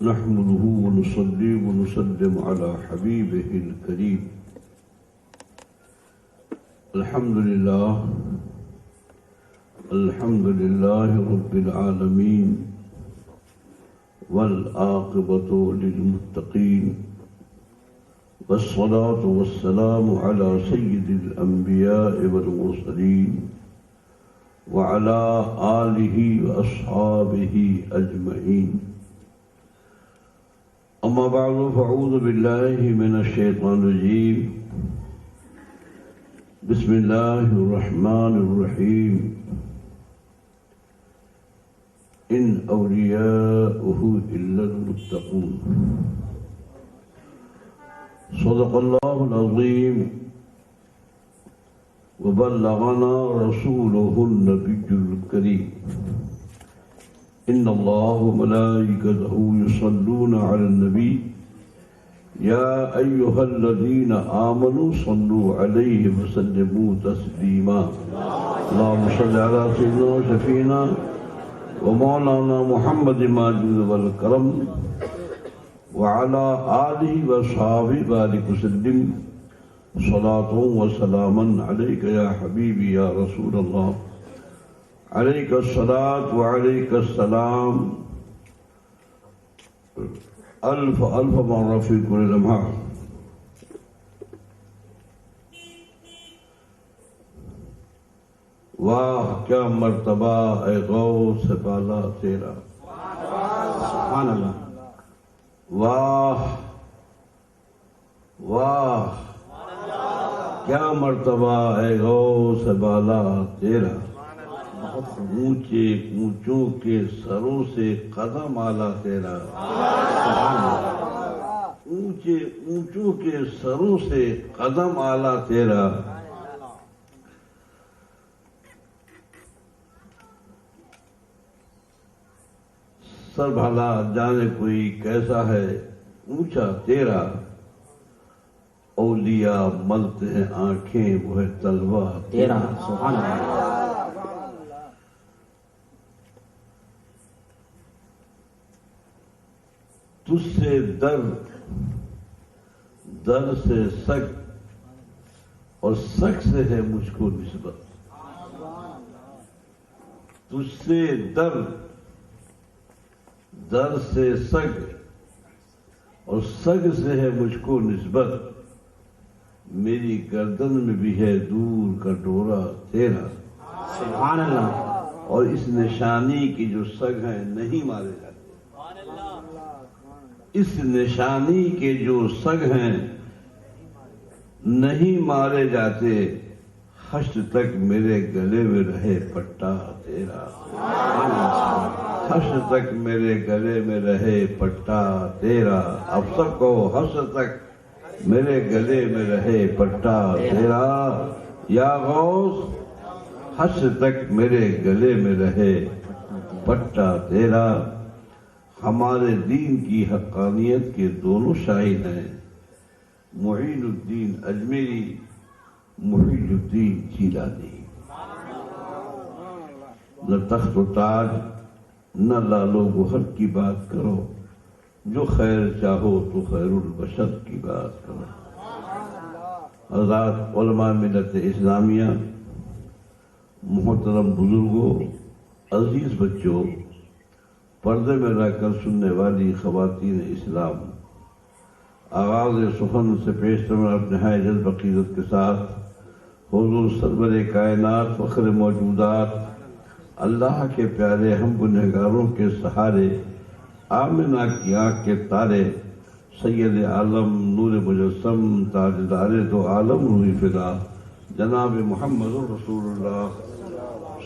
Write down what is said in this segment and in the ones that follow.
نحمده ونصلي ونسلم على حبيبه الكريم. الحمد لله رب العالمين والعاقبة للمتقين والصلاة والسلام على سيد الأنبياء والمرسلين وعلى آله وأصحابه أجمعين. أما بعد فأعوذ بالله من الشيطان الرجيم. بسم الله الرحمن الرحيم. إن أولياؤه إلا المتقون. صدق الله العظيم وبلغنا رسوله النبي الكريم. إن الله وملائكته يصلون على النبي يا أيها الذين آمنوا صلوا عليه وسلموا تسليما. اللهم صل على سيدنا وشفينا ومولانا محمد ماجد والكرم وعلى آله وصحبه بارك وسلم صلاة وسلاما عليك يا حبيبي يا رسول الله. عليك الصلاة وعليك السلام ألف ألف مرة في كل لمحة. واہ کیا مرتبہ اے غوث بالا تیرا. سبحان اللہ. واہ واہ کیا مرتبہ اے غوث بالا تیرا. اونچے اونچوں کے سروں سے قدم آلا تیرا. اونچے اونچوں کے سروں سے قدم آلا تیرا. سر بھلا جانے کوئی کیسا ہے اونچا تیرا. اولیاء ملتے ہیں آنکھیں وہ ہے تلوا تیرا. سبحان اللہ. تجھ سے در سے سگ اور سگ سے ہے مجھ کو نسبت. تجھ سے در سے سگ اور سگ سے ہے مجھ کو نسبت. میری گردن میں بھی ہے دور کا ڈورا تیرا. سبحان اللہ. اور اس نشانی کی جو سگ ہیں نہیں مارے جاتے. اس نشانی کے جو سگ ہیں نہیں مارے جاتے. حشر تک میرے گلے میں رہے پٹا تیرا. حشر تک میرے گلے میں رہے پٹا تیرا. اب سب کو حشر تک میرے گلے میں رہے پٹا تیرا. یا غوث حشر تک میرے گلے میں رہے پٹا تیرا. ہمارے دین کی حقانیت کے دونوں شاہد ہیں معین الدین اجمیری محی الدین جیلانی. نہ تخت و تاج نہ لال و گوہر کی بات کرو. جو خیر چاہو تو خیر البشر کی بات کرو. حضرات علماء ملت اسلامیہ، محترم بزرگوں، عزیز بچوں، پردے میں رہ کر سننے والی خواتین اسلام، آغاز سخن سے پیشتر اپنے نہایت جذب عقیدت کے ساتھ حضور سرور کائنات فخر موجودات اللہ کے پیارے ہم گنہگاروں کے سہارے آمنہ کی آنکھ کے تارے سید عالم نور مجسم تاجدار دو عالم روح فدا جناب محمد رسول اللہ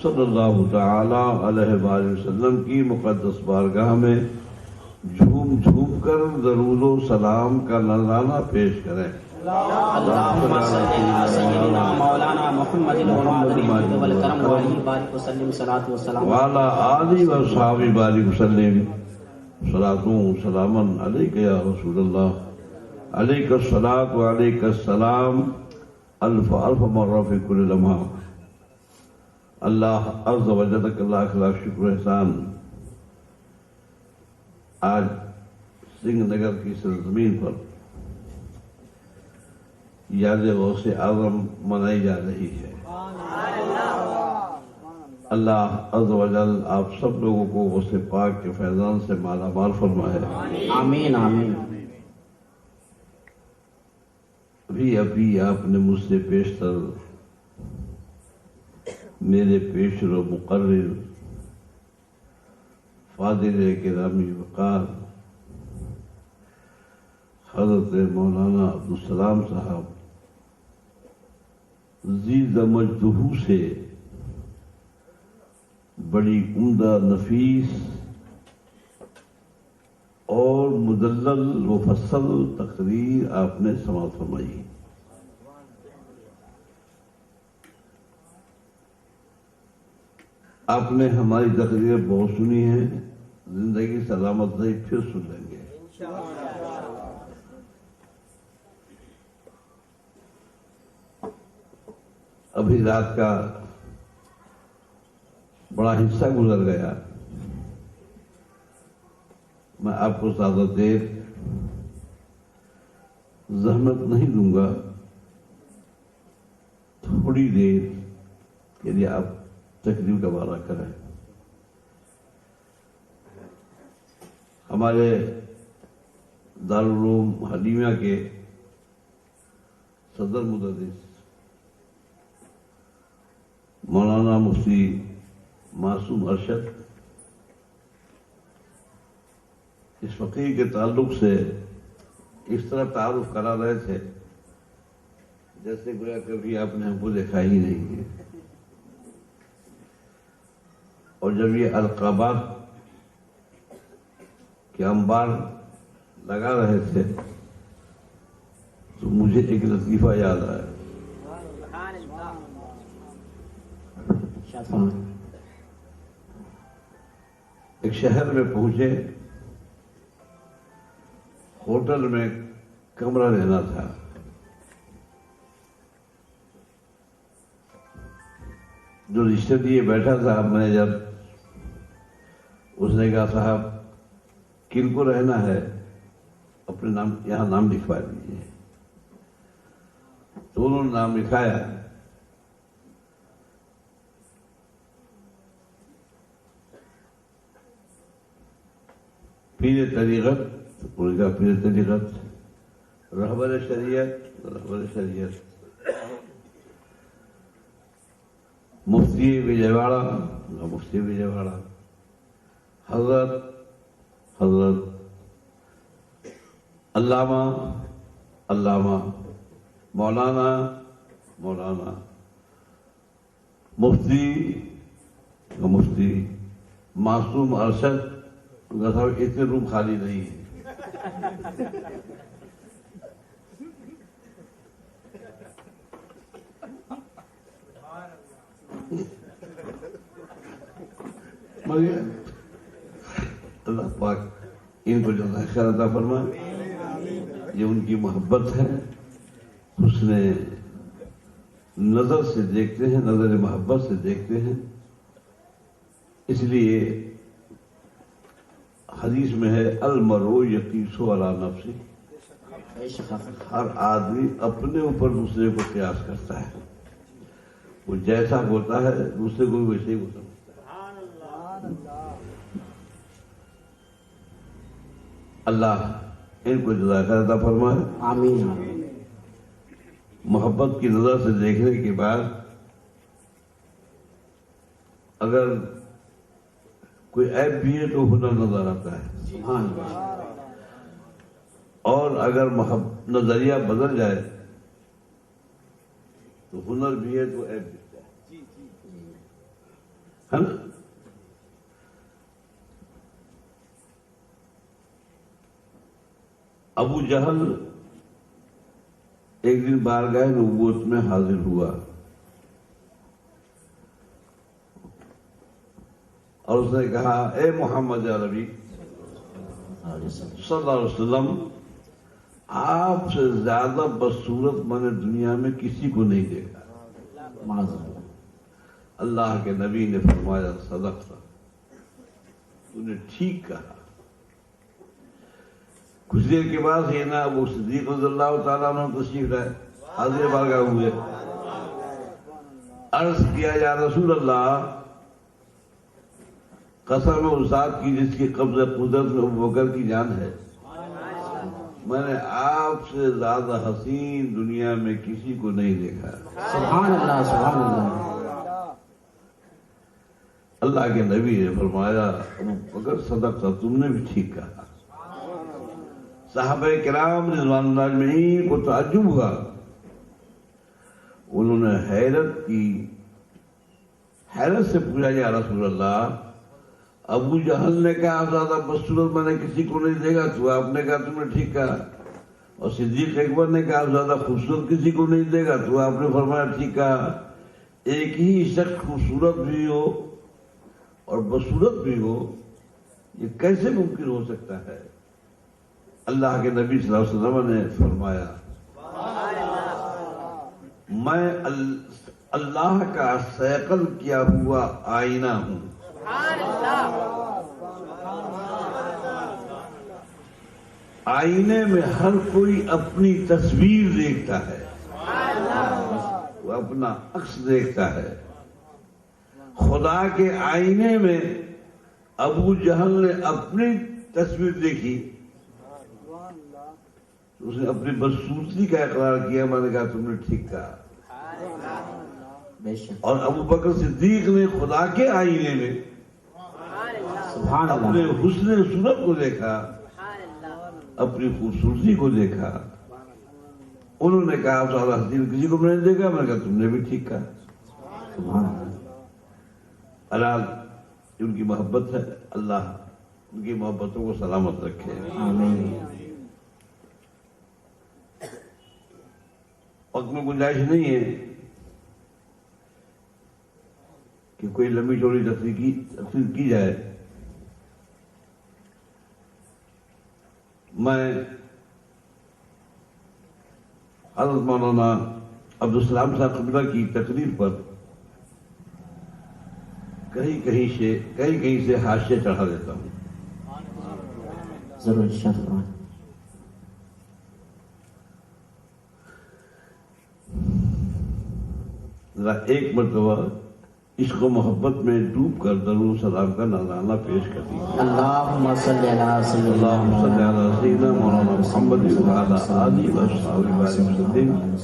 صلی اللہ تعالی علیہ وآلہ وسلم کی مقدس بارگاہ میں جھوم جھوم کر درود و سلام کا نذرانہ پیش کریں. اللہم صلی علی سیدنا مولانا محمد والکرم وعلی بارک وسلم صلاۃ و سلام وعلی آلہ و صحابہ بارک وسلم صلاۃ و سلاما علیک یا رسول اللہ. علیک الصلاۃ و علیک السلام الف الف مرہ فی کل لمحہ. اللہ عز و جل کا لاکھ لاکھ شکر و احسان. آج سنگھ نگر کی سرزمین پر یاد غوث اعظم منائی جا رہی ہے۔ اللہ عز و جل آپ سب لوگوں کو غوث پاک کے فیضان سے مالا مال فرمائے۔ آمین آمین۔ ابھی آپ نے مجھ سے پیشتر میرے پیش رو مقرر فاضل گرامی وقار حضرت مولانا عبدالسلام صاحب ذی مجدہ سے بڑی عمدہ، نفیس اور مدلل مفصل تقریر آپ نے سماعت فرمائی۔ آپ نے ہماری تقریر بہت سنی ہے، زندگی سلامت رہی، پھر سن لیں گے۔ ابھی رات کا بڑا حصہ گزر گیا، میں آپ کو زیادہ دیر زحمت نہیں دوں گا، تھوڑی دیر کے لیے آپ تقریر کا بارہ کریں۔ ہمارے دارالعلوم حلیمیہ کے صدر مدرس مولانا مفتی معصوم ارشد اس فقیر کے تعلق سے اس طرح تعارف کرا رہے تھے جیسے گویا کبھی آپ نے ہم کو دیکھا ہی نہیں ہے، اور جب یہ القابات کے انبار لگا رہے تھے تو مجھے ایک لطیفہ یاد آیا۔ ایک شہر میں پہنچے، ہوٹل میں کمرہ لینا تھا، جو رشتے دیے بیٹھا تھا مینیجر، اس نے کہا صاحب کن کو رہنا ہے اپنے نام یہاں نام لکھوا دیجیے۔ تو انہوں نے نام لکھایا، پیر طریقت، انہوں نے کہا پیر طریقت، رہبر شریعت، رہبر شریعت، مفتی وجے واڑہ، مفتی وجے واڑہ، حضرت، حضرت، علامہ، علامہ، مولانا، مولانا، مفتی، مفتی، معصوم ارشد۔ صاحب اتنے روم خالی نہیں ہے۔ اللہ پاک ان کو جزائے خیر عطا فرمائے، یہ ان کی محبت ہے، حسن نظر سے دیکھتے ہیں، نظر محبت سے دیکھتے ہیں، اس لیے حدیث میں ہے المرء یقیس علی نفسہ، ہر آدمی اپنے اوپر دوسرے کو قیاس کرتا ہے، وہ جیسا ہوتا ہے دوسرے کو بھی ویسے ہی ہوتا ہے۔ اللہ ان کو جزائے خیر عطا فرمائے، آمین۔ محبت کی نظر سے دیکھنے کے بعد اگر کوئی عیب بھی ہے تو ہنر نظر آتا ہے، سبحان اللہ۔ اور اگر نظریہ بدل جائے تو ہنر بھی ہے تو عیب دکھتا ہے نا؟ ابو جہل ایک دن بارگاہ نبوت میں حاضر ہوا اور اس نے کہا اے محمد عربی صلی اللہ علیہ وسلم، آپ سے زیادہ بدصورت میں نے دنیا میں کسی کو نہیں دیکھا۔ اللہ کے نبی نے فرمایا صدقت، تو نے ٹھیک کہا۔ کچھ دیر کے بعد یہ نا ابو صدیق رضی اللہ تعالیٰ عنہ تشریف لائے، حاضر بارگاہ ہوئے، عرض کیا یا رسول اللہ، قسم اس ذات کی جس کی قبضہ قدرت میں ابو بکر کی جان ہے، میں نے آپ سے زیادہ حسین دنیا میں کسی کو نہیں دیکھا۔ سبحان اللہ، سبحان اللہ۔ اللہ کے نبی نے فرمایا ابو بکر صدقہ، تم نے بھی ٹھیک کہا۔ صحابہ کرام رضوان اللہ اجمعین کو تعجب ہوا، انہوں نے حیرت سے پوچھا یا رسول اللہ، ابو جہل نے کہا زیادہ بدصورت میں نے کسی کو نہیں دیکھا، تو آپ نے کہا تم نے ٹھیک کہا، اور صدیق اکبر نے کہا زیادہ خوبصورت کسی کو نہیں دیکھا، تو آپ نے فرمایا ٹھیک کہا۔ ایک ہی شخص خوبصورت بھی ہو اور بدصورت بھی ہو، یہ کیسے ممکن ہو سکتا ہے؟ اللہ کے نبی صلی اللہ علیہ وسلم نے فرمایا میں اللہ کا صیقل کیا ہوا آئینہ ہوں، آئینے میں ہر کوئی اپنی تصویر دیکھتا ہے، وہ اپنا عکس دیکھتا ہے۔ خدا کے آئینے میں ابو جہل نے اپنی تصویر دیکھی، اس نے اپنی بدصورتی کا اقرار کیا، میں نے کہا تم نے ٹھیک کہا۔ اور ابو بکر صدیق نے خدا کے آئینے میں اپنے حسن صورت کو دیکھا، اپنی خوبصورتی کو دیکھا۔ انہوں نے کہا آپ زیادہ حسین کسی کو میں نے دیکھا، میں نے کہا تم نے بھی ٹھیک کہا۔ اللہ ان کی محبت ہے، اللہ ان کی محبتوں کو سلامت رکھے، آمین۔ وقت میں گنجائش نہیں ہے کہ کوئی لمبی چوڑی تقریر کی جائے۔ میں حضرت مولانا عبدالسلام صاحب قبلہ کی تقریر پر کہیں سے حاشیہ چڑھا دیتا ہوں۔ ضرور شکریہ۔ ذرا ایک مرتبہ عشق و محبت میں ڈوب کر درود و سلام کا نذرانہ پیش کر دیجیے۔ اللہم صلی علی سیدنا مولانا محمد وعلی آلہ وصحبہ وسلم،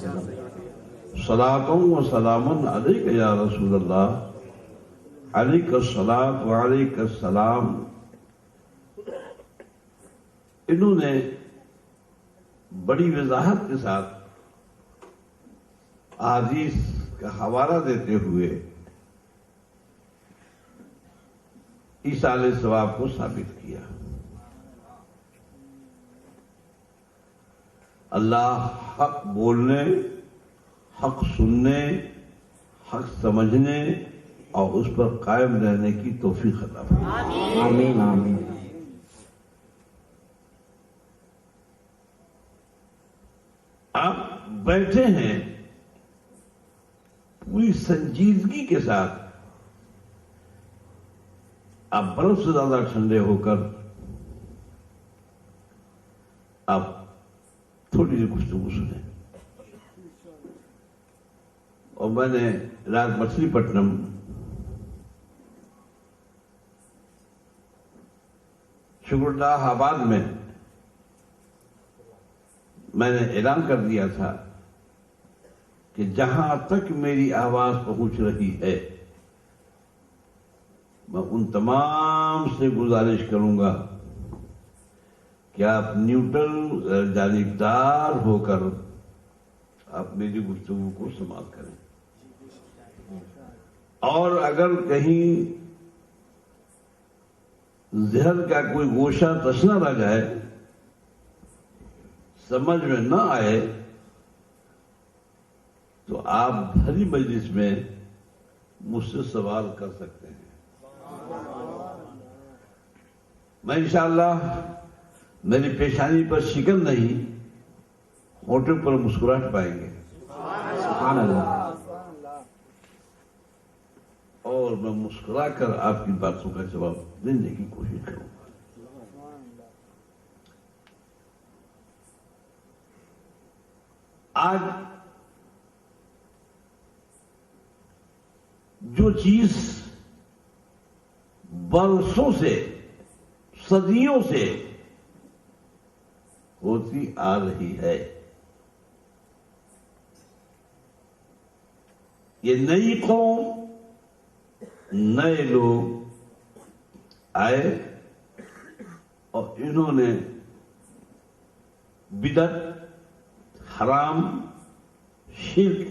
صلاۃ و سلام علیک یا رسول اللہ، علیک الصلاۃ و علیک السلام۔ انہوں نے بڑی وضاحت کے ساتھ احادیث کا حوالہ دیتے ہوئے ایصال ثواب کو ثابت کیا۔ اللہ حق بولنے، حق سننے، حق سمجھنے اور اس پر قائم رہنے کی توفیق عطا فرمائے، آمین آمین۔ آپ بیٹھے ہیں پوری سنجیدگی کے ساتھ، آپ برف سے زیادہ ٹھنڈے ہو کر آپ تھوڑی سی گفتگو سنیں۔ اور میں نے رات مچھلی پٹنم شکر اللہ آباد میں نے اعلان کر دیا تھا کہ جہاں تک میری آواز پہنچ رہی ہے میں ان تمام سے گزارش کروں گا کہ آپ نیوٹرل جانبدار ہو کر آپ میری گفتگو کو سماعت کریں، اور اگر کہیں ذہن کا کوئی گوشہ تشنا رہ جائے، سمجھ میں نہ آئے، تو آپ بھری مجلس میں مجھ سے سوال کر سکتے ہیں۔ میں انشاءاللہ میری پیشانی پر شکن نہیں، ہونٹوں پر مسکراہٹ پائیں گے، سبحان اللہ۔ اور میں مسکرا کر آپ کی باتوں کا جواب دینے کی کوشش کروں گا۔ آج جو چیز برسوں سے صدیوں سے ہوتی آ رہی ہے، یہ نئی قوم، نئے لوگ آئے اور انہوں نے بدعت، حرام، شرک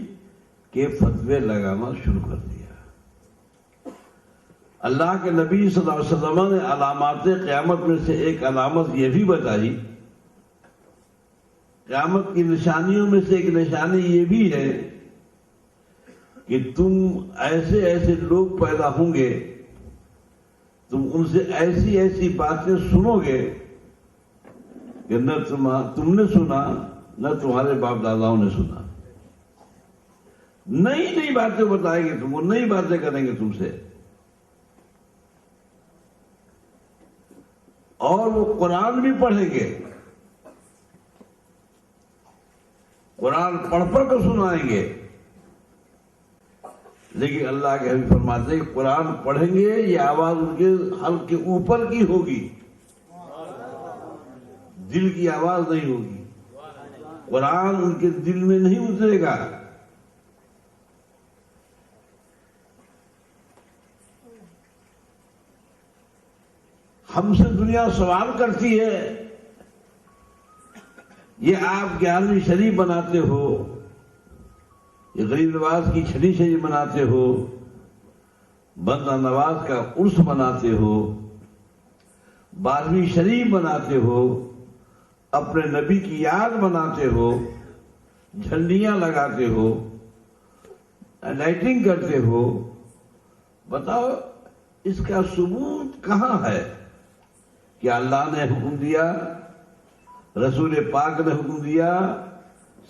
کے فتوے لگانا شروع کر دیا۔ اللہ کے نبی صلی اللہ علیہ وسلم نے علامات قیامت میں سے ایک علامت یہ بھی بتائی، قیامت کی نشانیوں میں سے ایک نشانی یہ بھی ہے کہ تم ایسے ایسے لوگ پیدا ہوں گے، تم ان سے ایسی ایسی باتیں سنو گے کہ نہ تم نے سنا نہ تمہارے باپ داداؤں نے سنا۔ نئی نئی باتیں بتائیں گے تم کو، نئی باتیں کریں گے تم سے، اور وہ قرآن بھی پڑھیں گے، قرآن پڑھ پڑھ کر سنائیں گے، لیکن اللہ کے حبیب فرماتے ہیں کہ قرآن پڑھیں گے یہ آواز ان کے حلق کے اوپر کی ہوگی، دل کی آواز نہیں ہوگی، قرآن ان کے دل میں نہیں اترے گا۔ ہم سے دنیا سوال کرتی ہے، یہ آپ 11ویں شریف بناتے ہو، یہ غریب نواز کی چھٹی شریف بناتے ہو، بندہ نواز کا عرس بناتے ہو، 12ویں شریف بناتے ہو، اپنے نبی کی یاد بناتے ہو، جھنڈیاں لگاتے ہو، لائٹنگ کرتے ہو، بتاؤ اس کا ثبوت کہاں ہے کہ اللہ نے حکم دیا، رسول پاک نے حکم دیا،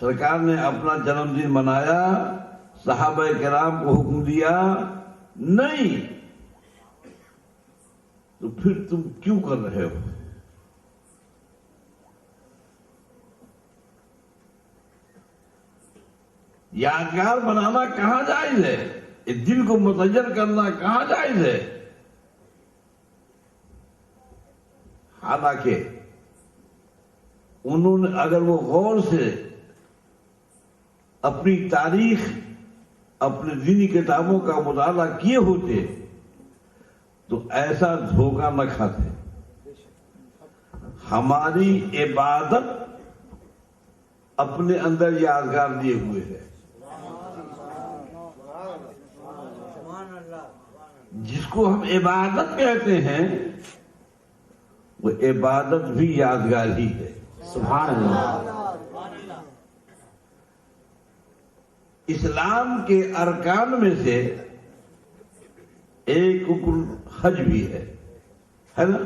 سرکار نے اپنا جنم دن منایا، صحابہ کرام کو حکم دیا؟ نہیں، تو پھر تم کیوں کر رہے ہو؟ یادگار بنانا کہاں جائز ہے؟ اس دل کو متغیر کرنا کہاں جائز ہے؟ حالانکہ انہوں نے اگر وہ غور سے اپنی تاریخ، اپنے دینی کتابوں کا مطالعہ کیے ہوتے تو ایسا دھوکہ نہ کھاتے۔ ہماری عبادت اپنے اندر یادگار لیے ہوئے ہے، جس کو ہم عبادت کہتے ہیں وہ عبادت بھی یادگار ہی ہے۔ سبحان اللہ۔ اسلام کے ارکان میں سے ایک رکن حج بھی ہے نا؟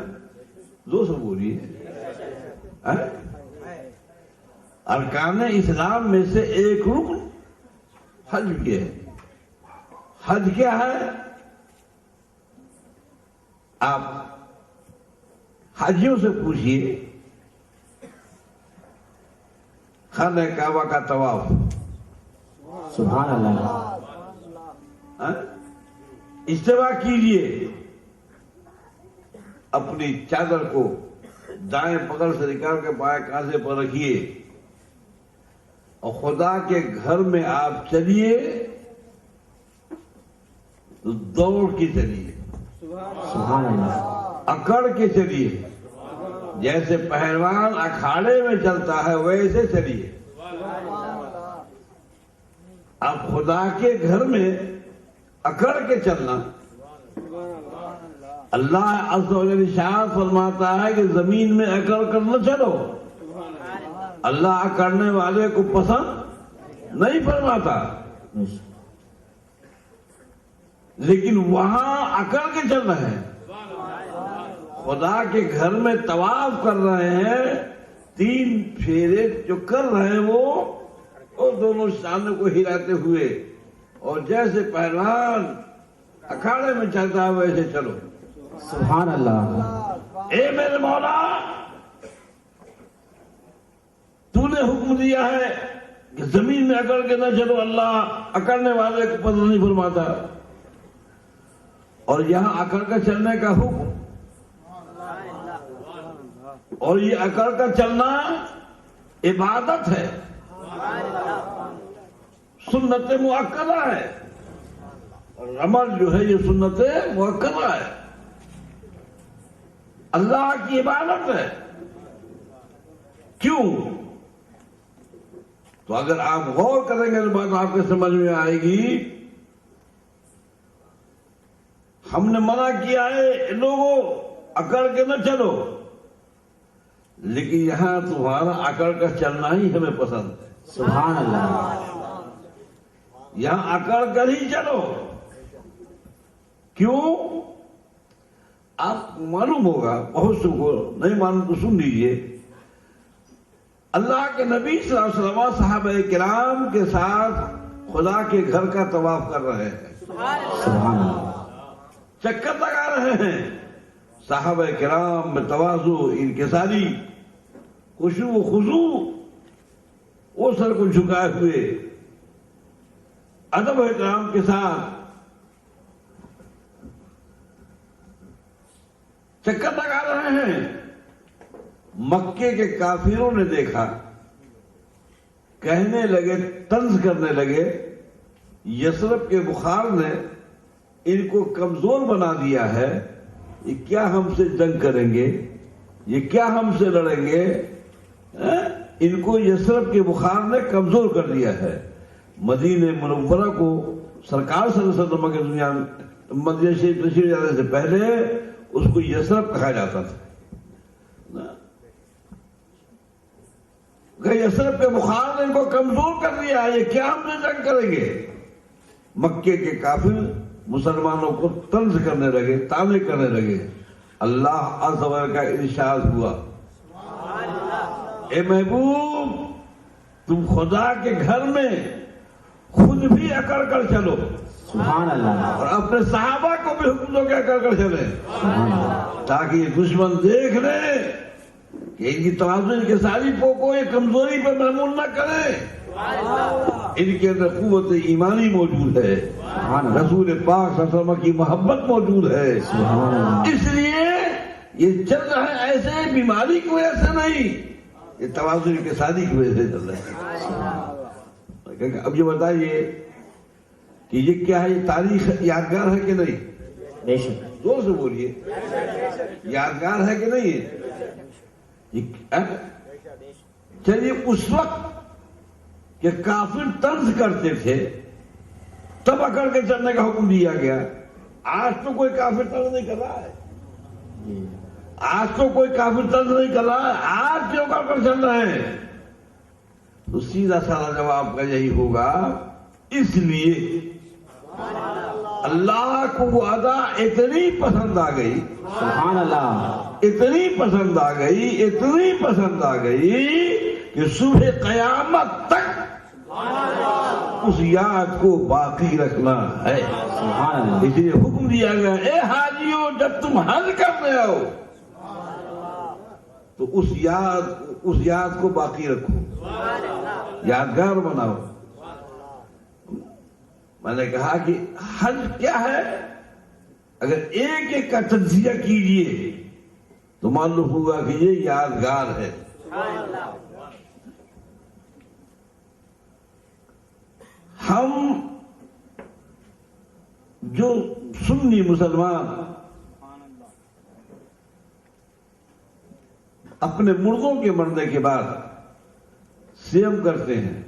دو سب بولیے، ارکان اسلام میں سے ایک رکن حج بھی ہے۔ حج کیا ہے؟ آپ حاجیوں سے پوچھئے، خانہ کعبہ کا طواف، سبحان اللہ، اجتماع کیجئے، اپنی چادر کو دائیں پکڑ سے نکال کے بائیں کاندھے پر رکھیے اور خدا کے گھر میں آپ چلیے تو دوڑ کے چلیے، سبحان اللہ، اکڑ کے چلیے، جیسے پہلوان اکھاڑے میں چلتا ہے ویسے چلیے۔ اب خدا کے گھر میں اکڑ کے چلنا، اللہ عز و جل ارشاد فرماتا ہے کہ زمین میں اکڑ کر نہ چلو، اللہ اکڑنے والے کو پسند نہیں فرماتا، لیکن وہاں اکڑ کے چل رہے ہیں، خدا کے گھر میں طواف کر رہے ہیں، 3 پھیرے جو کر رہے ہیں وہ دونوں شانوں کو ہلاتے ہوئے، اور جیسے پہلوان اکھاڑے میں چلتا ہے ویسے چلو۔ سبحان اللہ۔ اے میرے مولا، تو نے حکم دیا ہے کہ زمین میں اکڑ کے نہ چلو، اللہ اکڑنے والے کو پسند نہیں فرماتا، اور یہاں اکڑ کر چلنے کا حکم، اور یہ اکڑ کر چلنا عبادت ہے، سنت مؤکدہ ہے، اور عمل جو ہے یہ سنت مؤکدہ ہے، اللہ کی عبادت ہے۔ کیوں؟ تو اگر آپ غور کریں گے تو بات آپ کے سمجھ میں آئے گی۔ ہم نے منع کیا ہے لوگوں اکڑ کے نہ چلو، لیکن یہاں تمہارا اکڑ کر چلنا ہی ہمیں پسند ہے۔ سبحان اللہ۔ یہاں اکڑ کر ہی چلو۔ کیوں؟ آپ معلوم ہوگا، بہت سے کو نہیں معلوم تو سن لیجئے، اللہ کے نبی صلی اللہ علیہ وسلم صحابہ کرام کے ساتھ خدا کے گھر کا طواف کر رہے ہیں، سبحان اللہ، چکر لگا رہے ہیں۔ صحابہ کرام میں تواضع، انکساری، خشوع و خضوع، وہ سر کو جھکائے ہوئے ادب و احترام کے ساتھ چکر لگا رہے ہیں۔ مکے کے کافروں نے دیکھا، کہنے لگے، طنز کرنے لگے، یثرب کے بخار نے ان کو کمزور بنا دیا ہے، یہ کیا ہم سے جنگ کریں گے، یہ کیا ہم سے لڑیں گے، ان کو یثرب کے بخار نے کمزور کر دیا ہے۔ مدینہ منورہ کو سرکار صلی اللہ علیہ وسلم کے دنیا مدینہ شریف تشریف جانے سے پہلے اس کو یثرب کہا جاتا تھا۔ کہ یثرب کے بخار نے ان کو کمزور کر دیا ہے، یہ کیا ہم سے جنگ کریں گے۔ مکے کے کافر مسلمانوں کو طنز کرنے لگے، طعنے کرنے لگے۔ اللہ عز و جل کا ارشاد ہوا، اے محبوب، تم خدا کے گھر میں خود بھی اکڑ کر چلو، سبحان اللہ، اور اپنے صحابہ کو بھی حکم دو کہ اکڑ کر چلیں، تاکہ یہ دشمن دیکھ لے کہ ان کی تواضع، ان کے ساری کو یہ کمزوری پر محمول نہ کرے۔ ان کے اندر قوت ایمانی موجود ہے، رسول پاک صلی اللہ علیہ وسلم کی محبت موجود ہے، اس لیے یہ چل رہا ہے ایسے بیماری کی وجہ سے نہیں، یہ تواضع کے سادی کی وجہ سے چل رہا ہے۔ اب یہ بتائیے کہ یہ کیا ہے، یہ تاریخ یادگار ہے کہ نہیں؟ بے شک، زور سے بولیے، یادگار ہے کہ نہیں ہے؟ چلیے، اس وقت کہ کافر طنز کرتے تھے تب اکڑ کے چلنے کا حکم دیا گیا۔ آج تو کوئی کافر طنز نہیں کر رہا ہے، آج تو کوئی کافر طنز نہیں کر رہا ہے، آج کیوں اکڑ کر چل رہے ہیں؟ تو سیدھا سادہ جواب کا یہی ہوگا، اس لیے اللہ کو وہ ادا اتنی پسند آ گئی، سبحان اللہ، اتنی پسند آ گئی، اتنی پسند آ گئی کہ صبح قیامت تک اس یاد کو باقی رکھنا ہے۔ سبحان اللہ، اس لیے حکم دیا گیا، اے حاجیوں، جب تم حج کرنے آؤ تو اس یاد کو باقی رکھو، یادگار بناؤ۔ میں نے کہا کہ حج کیا ہے؟ اگر ایک ایک کا تجزیہ کیجئے تو معلوم ہوگا کہ یہ یادگار ہے۔ ہم جو سنی مسلمان اپنے مردوں کے مرنے کے بعد سیم کرتے ہیں،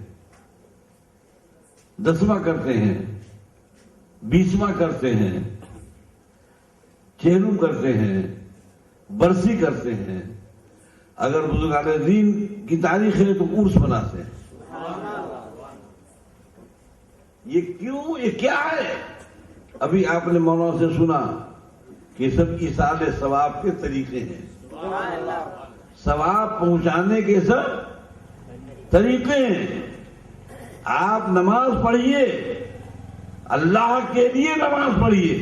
10واں کرتے ہیں، 20واں کرتے ہیں، چہلم کرتے ہیں، برسی کرتے ہیں، اگر بزرگان دین کی تاریخ ہے تو عرس مناتے ہیں۔ یہ کیوں؟ یہ کیا ہے؟ ابھی آپ نے مولانا سے سنا کہ سب ایصال ثواب کے طریقے ہیں، ثواب پہنچانے کے سب طریقے ہیں۔ آپ نماز پڑھیے، اللہ کے لیے نماز پڑھیے،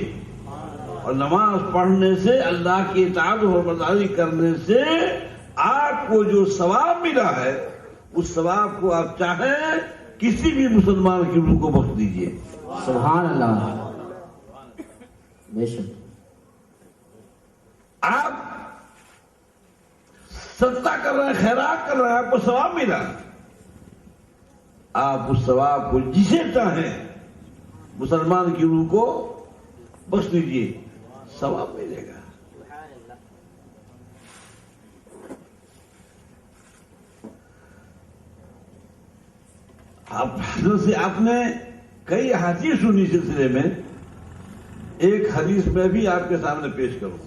اور نماز پڑھنے سے، اللہ کی اطاعت و فرمانبرداری کرنے سے آپ کو جو ثواب ملا ہے اس ثواب کو آپ چاہیں کسی بھی مسلمان کی روح کو بخش دیجئے. سبحان اللہ. بے شک. آپ صدقہ کر رہے ہیں, خیرات کر رہے ہیں, آپ کو ثواب ملا. آپ اس ثواب کو جسے چاہیں مسلمان کی روح کو بخش دیجئے, ثواب ملے گا. حضرت سے آپ نے کئی حدیث سنی سلسلے میں, ایک حدیث میں بھی آپ کے سامنے پیش کروں.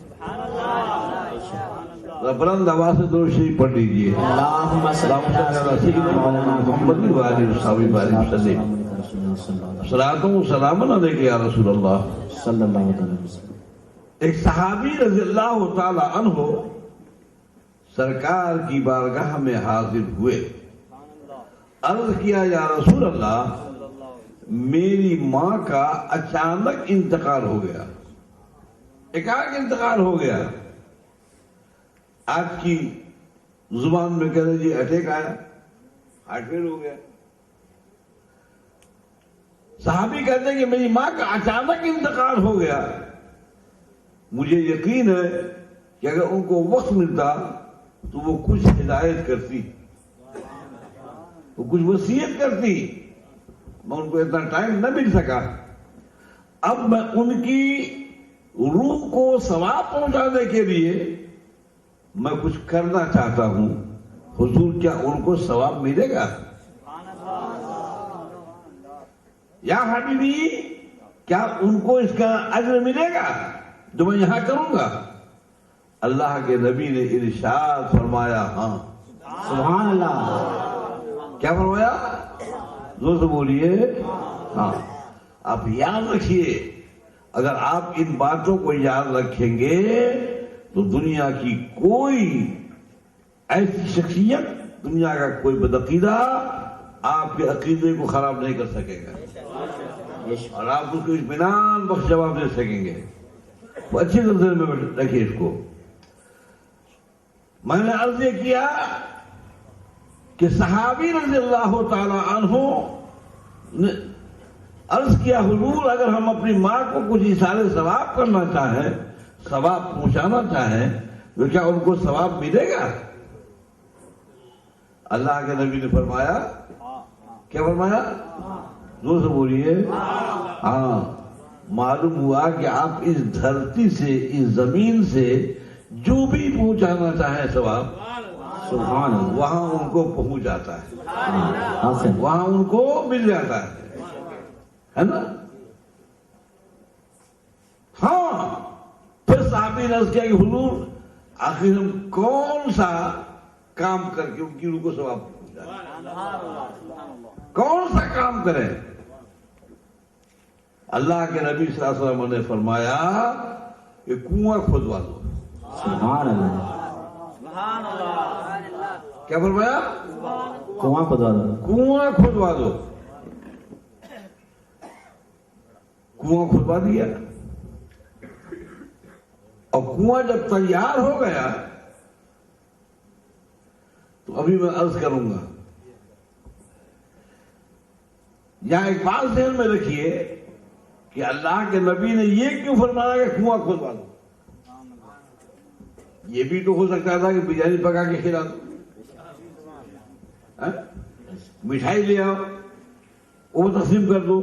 بلند آواز سے درود شریف پڑھ لیجیے. اللہم صلی علی سیدنا محمد و آلہ وصحبہ وسلم. صلاۃ و سلام علیک یا رسول اللہ صلی اللہ علیہ وسلم. ایک صحابی رضی اللہ تعالی عنہ سرکار کی بارگاہ میں حاضر ہوئے. عرض کیا, یا رسول اللہ, میری ماں کا اچانک انتقال ہو گیا, ایکاک انتقال ہو گیا. آج کی زبان میں کہہ رہے اٹیک آیا, ہارٹ فیل ہو گیا. صحابی کہتے ہیں کہ میری ماں کا اچانک انتقال ہو گیا. مجھے یقین ہے کہ اگر ان کو وقت ملتا تو وہ کچھ ہدایت کرتی, وہ کچھ وصیت کرتی, میں ان کو اتنا ٹائم نہ مل سکا. اب میں ان کی روح کو ثواب پہنچانے کے لیے میں کچھ کرنا چاہتا ہوں. حضور, کیا ان کو ثواب ملے گا؟ یا حبیبی, کیا ان کو اس کا اجر ملے گا جو میں یہاں کروں گا؟ اللہ کے نبی نے ارشاد فرمایا, ہاں. سبحان اللہ. کیا فرمایا؟ زور سے بولیے. ہاں. آپ یاد رکھیے, اگر آپ ان باتوں کو یاد رکھیں گے تو دنیا کی کوئی ایسی شخصیت, دنیا کا کوئی بدعقیدہ آپ کے عقیدے کو خراب نہیں کر سکے گا, اور آپ اس کو اطمینان بخش جواب دے سکیں گے. وہ اچھی طرح میں رکھیے اس کو. میں نے عرض یہ کیا کہ صحابی رضی اللہ تعالی عنہ نے عرض کیا, حضور, اگر ہم اپنی ماں کو کچھ اشارے ثواب کرنا چاہیں, ثواب پہنچانا چاہیں, تو کیا ان کو ثواب ملے گا؟ اللہ کے نبی نے فرمایا, کیا فرمایا؟ زور سے بولیے. ہاں. معلوم ہوا کہ آپ اس دھرتی سے, اس زمین سے جو بھی پہنچانا چاہیں ثواب, سبحان اللہ, وہاں ان کو پہنچ جاتا ہے, وہاں ان کو مل جاتا ہے نا. ہاں. پھر صحابی نے عرض کیا کہ حضور, آخر ہم کون سا کام کر کے ان کی روح کو ثواب پہنچائیں, کون سا کام کریں؟ اللہ کے نبی صلی اللہ علیہ وسلم نے فرمایا کہ کنواں کھودوا دو. سبحان اللہ. کیا فرمایا؟ کنواں کھودوا دو. کنواں کھودوا دو. کنواں کھودوا دیا, اور کنواں جب تیار ہو گیا تو ابھی میں عرض کروں گا. یہاں ایک بات ذہن میں رکھیے کہ اللہ کے نبی نے یہ کیوں فرمایا کہ کنواں کھودوا دو. یہ بھی تو ہو سکتا تھا کہ بریانی پکا کے کھلا دو, مٹھائی لے آؤ, وہ تقسیم کر دو.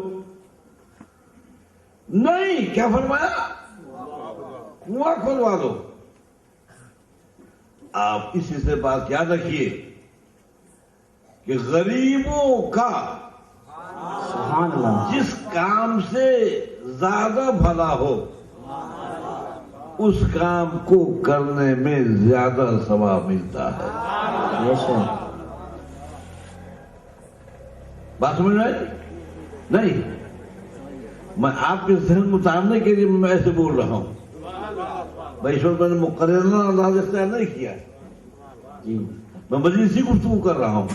نہیں, کیا فرمایا؟ کنواں کھودوا دو. آپ اسی سے بات یاد رکھیے کہ غریبوں کا سبحان اللہ, جس کام سے زیادہ بھلا ہو اس کام کو کرنے میں زیادہ ثواب ملتا ہے. بے شک. بات سمجھ رہے نہیں؟ میں آپ کے ذہن میں اتارنے کے لیے میں ایسے بول رہا ہوں. بھائی اس وقت میں نے مقررہ انداز اختیار نہیں کیا, جی, میں مجلسی گفتگو کر رہا ہوں.